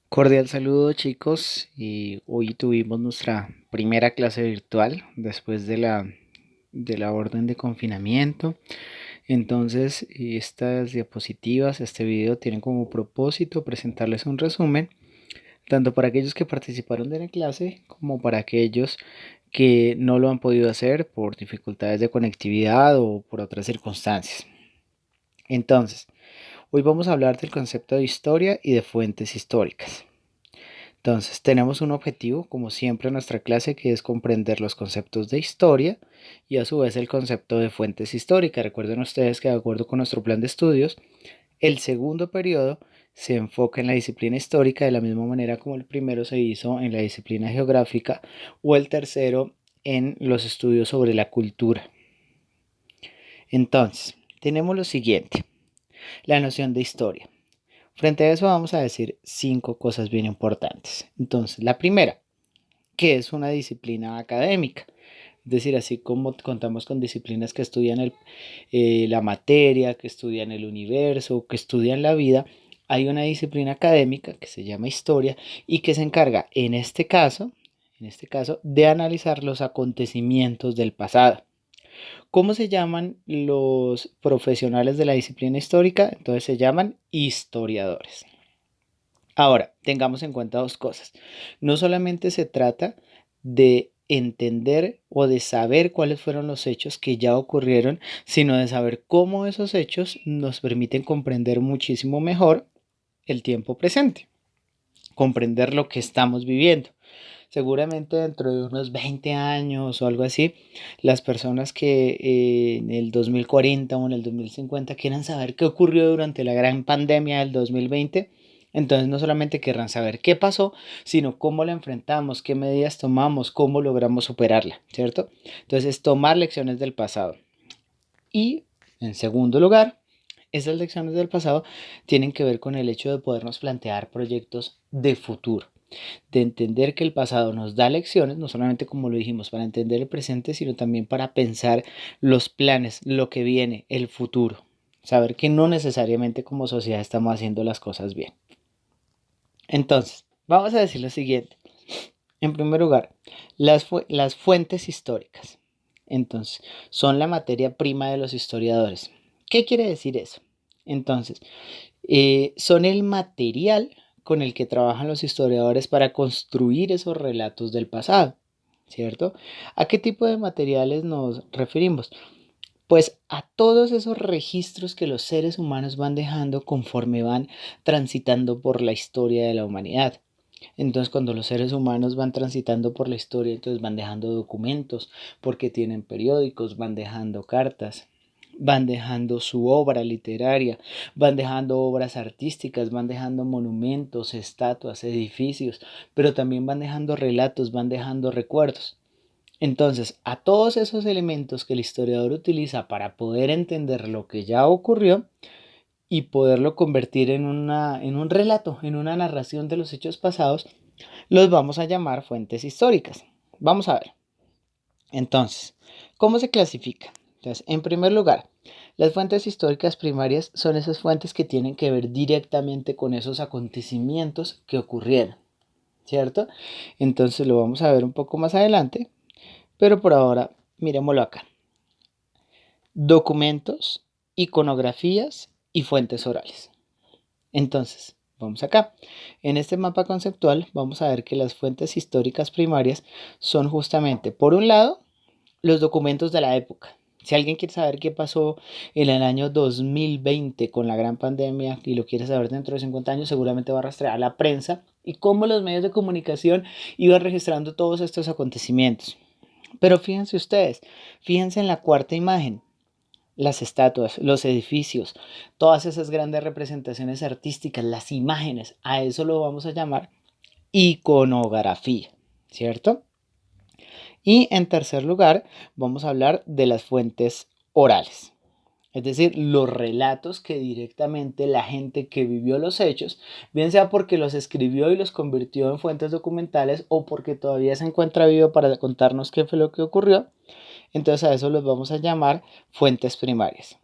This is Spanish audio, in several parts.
Cordial saludo chicos, y hoy tuvimos nuestra primera clase virtual después de la orden de confinamiento. Entonces, estas diapositivas, este video tienen como propósito presentarles un resumen, tanto para aquellos que participaron de la clase como para aquellos que no lo han podido hacer por dificultades de conectividad o por otras circunstancias. Entonces, hoy vamos a hablar del concepto de historia y de fuentes históricas. Entonces, tenemos un objetivo, como siempre en nuestra clase, que es comprender los conceptos de historia y a su vez el concepto de fuentes históricas. Recuerden ustedes que de acuerdo con nuestro plan de estudios, el segundo periodo se enfoca en la disciplina histórica de la misma manera como el primero se hizo en la disciplina geográfica o el tercero en los estudios sobre la cultura. Entonces, tenemos lo siguiente, la noción de historia. Frente a eso vamos a decir 5 cosas bien importantes. Entonces, la primera, que es una disciplina académica. Es decir, así como contamos con disciplinas que estudian la materia, que estudian el universo, que estudian la vida, hay una disciplina académica que se llama historia y que se encarga, en este caso, de analizar los acontecimientos del pasado. ¿Cómo se llaman los profesionales de la disciplina histórica? Entonces se llaman historiadores. Ahora, tengamos en cuenta dos cosas. No solamente se trata de entender o de saber cuáles fueron los hechos que ya ocurrieron, sino de saber cómo esos hechos nos permiten comprender muchísimo mejor el tiempo presente, comprender lo que estamos viviendo. Seguramente dentro de unos 20 años o algo así, las personas que en el 2040 o en el 2050 quieran saber qué ocurrió durante la gran pandemia del 2020, entonces no solamente querrán saber qué pasó, sino cómo la enfrentamos, qué medidas tomamos, cómo logramos superarla, ¿cierto? Entonces, tomar lecciones del pasado. Y, en segundo lugar, esas lecciones del pasado tienen que ver con el hecho de podernos plantear proyectos de futuro, de entender que el pasado nos da lecciones, no solamente como lo dijimos, para entender el presente, sino también para pensar los planes, lo que viene, el futuro. Saber que no necesariamente como sociedad estamos haciendo las cosas bien. Entonces, vamos a decir lo siguiente. En primer lugar, las fuentes históricas. Entonces, son la materia prima de los historiadores. ¿Qué quiere decir eso? Entonces, son el material con el que trabajan los historiadores para construir esos relatos del pasado, ¿cierto? ¿A qué tipo de materiales nos referimos? Pues a todos esos registros que los seres humanos van dejando conforme van transitando por la historia de la humanidad. Entonces, cuando los seres humanos van transitando por la historia, entonces van dejando documentos, porque tienen periódicos, van dejando cartas, van dejando su obra literaria, van dejando obras artísticas, van dejando monumentos, estatuas, edificios, pero también van dejando relatos, van dejando recuerdos. Entonces, a todos esos elementos que el historiador utiliza para poder entender lo que ya ocurrió y poderlo convertir en un relato, en una narración de los hechos pasados, los vamos a llamar fuentes históricas. Vamos a ver. Entonces, ¿cómo se clasifica? Entonces, en primer lugar, las fuentes históricas primarias son esas fuentes que tienen que ver directamente con esos acontecimientos que ocurrieron, ¿cierto? Entonces lo vamos a ver un poco más adelante, pero por ahora miremoslo acá. Documentos, iconografías y fuentes orales. Entonces, vamos acá. En este mapa conceptual vamos a ver que las fuentes históricas primarias son justamente, por un lado, los documentos de la época. Si alguien quiere saber qué pasó en el año 2020 con la gran pandemia y lo quiere saber dentro de 50 años, seguramente va a rastrear la prensa y cómo los medios de comunicación iban registrando todos estos acontecimientos. Pero fíjense ustedes, fíjense en la cuarta imagen, las estatuas, los edificios, todas esas grandes representaciones artísticas, las imágenes, a eso lo vamos a llamar iconografía, ¿cierto? Y en tercer lugar, vamos a hablar de las fuentes orales, es decir, los relatos que directamente la gente que vivió los hechos, bien sea porque los escribió y los convirtió en fuentes documentales o porque todavía se encuentra vivo para contarnos qué fue lo que ocurrió, entonces a eso los vamos a llamar fuentes primarias.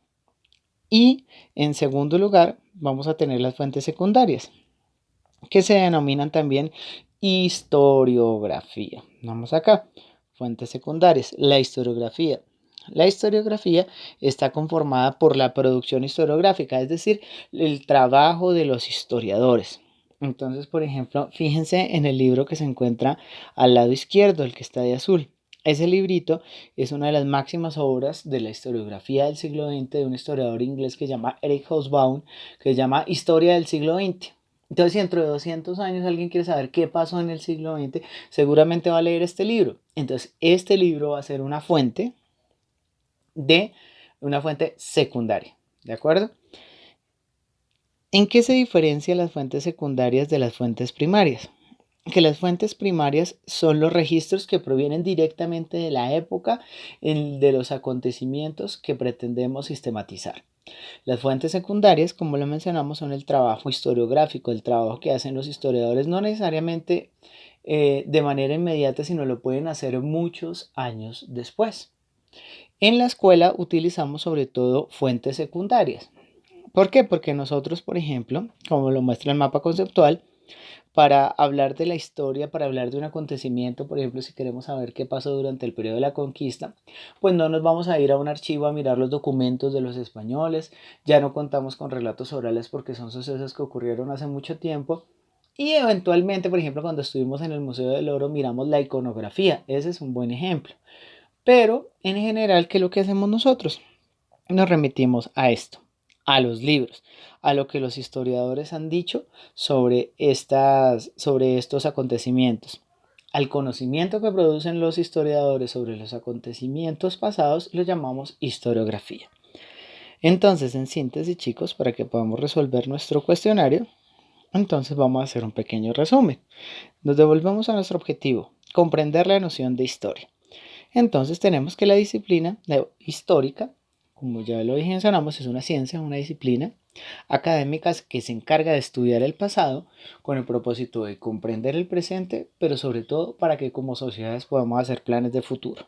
Y en segundo lugar, vamos a tener las fuentes secundarias, que se denominan también historiografía. Vamos acá, fuentes secundarias, la historiografía. La historiografía está conformada por la producción historiográfica, es decir, el trabajo de los historiadores. Entonces, por ejemplo, fíjense en el libro que se encuentra al lado izquierdo, el que está de azul. Ese librito es una de las máximas obras de la historiografía del siglo XX de un historiador inglés que se llama Eric Hobsbawm, que se llama Historia del siglo XX. Entonces, si dentro de 200 años alguien quiere saber qué pasó en el siglo XX, seguramente va a leer este libro. Entonces, este libro va a ser una fuente secundaria, ¿de acuerdo? ¿En qué se diferencian las fuentes secundarias de las fuentes primarias? Que las fuentes primarias son los registros que provienen directamente de la época de los acontecimientos que pretendemos sistematizar. Las fuentes secundarias, como lo mencionamos, son el trabajo historiográfico, el trabajo que hacen los historiadores, no necesariamente de manera inmediata, sino lo pueden hacer muchos años después. En la escuela utilizamos sobre todo fuentes secundarias. ¿Por qué? Porque nosotros, por ejemplo, como lo muestra el mapa conceptual, para hablar de la historia, para hablar de un acontecimiento, por ejemplo, si queremos saber qué pasó durante el periodo de la conquista, pues no nos vamos a ir a un archivo a mirar los documentos de los españoles, ya no contamos con relatos orales porque son sucesos que ocurrieron hace mucho tiempo. Y eventualmente, por ejemplo, cuando estuvimos en el Museo del Oro, miramos la iconografía, ese es un buen ejemplo. Pero en general, ¿qué es lo que hacemos nosotros? Nos remitimos a esto, a los libros, a lo que los historiadores han dicho sobre estos acontecimientos. Al conocimiento que producen los historiadores sobre los acontecimientos pasados lo llamamos historiografía. Entonces, en síntesis, chicos, para que podamos resolver nuestro cuestionario, entonces vamos a hacer un pequeño resumen. Nos devolvemos a nuestro objetivo, comprender la noción de historia. Entonces tenemos que la disciplina histórica, como ya lo mencionamos, es una ciencia, una disciplina académica que se encarga de estudiar el pasado con el propósito de comprender el presente, pero sobre todo para que como sociedades podamos hacer planes de futuro.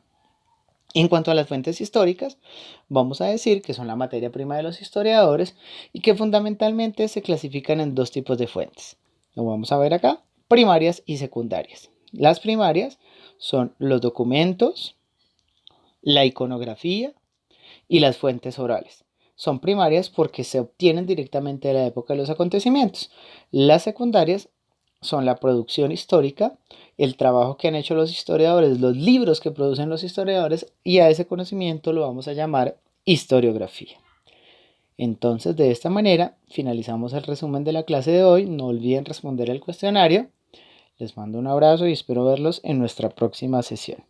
En cuanto a las fuentes históricas, vamos a decir que son la materia prima de los historiadores y que fundamentalmente se clasifican en dos tipos de fuentes. Lo vamos a ver acá, primarias y secundarias. Las primarias son los documentos, la iconografía y las fuentes orales. Son primarias porque se obtienen directamente de la época de los acontecimientos. Las secundarias son la producción histórica, el trabajo que han hecho los historiadores, los libros que producen los historiadores, y a ese conocimiento lo vamos a llamar historiografía. Entonces, de esta manera, finalizamos el resumen de la clase de hoy. No olviden responder el cuestionario. Les mando un abrazo y espero verlos en nuestra próxima sesión.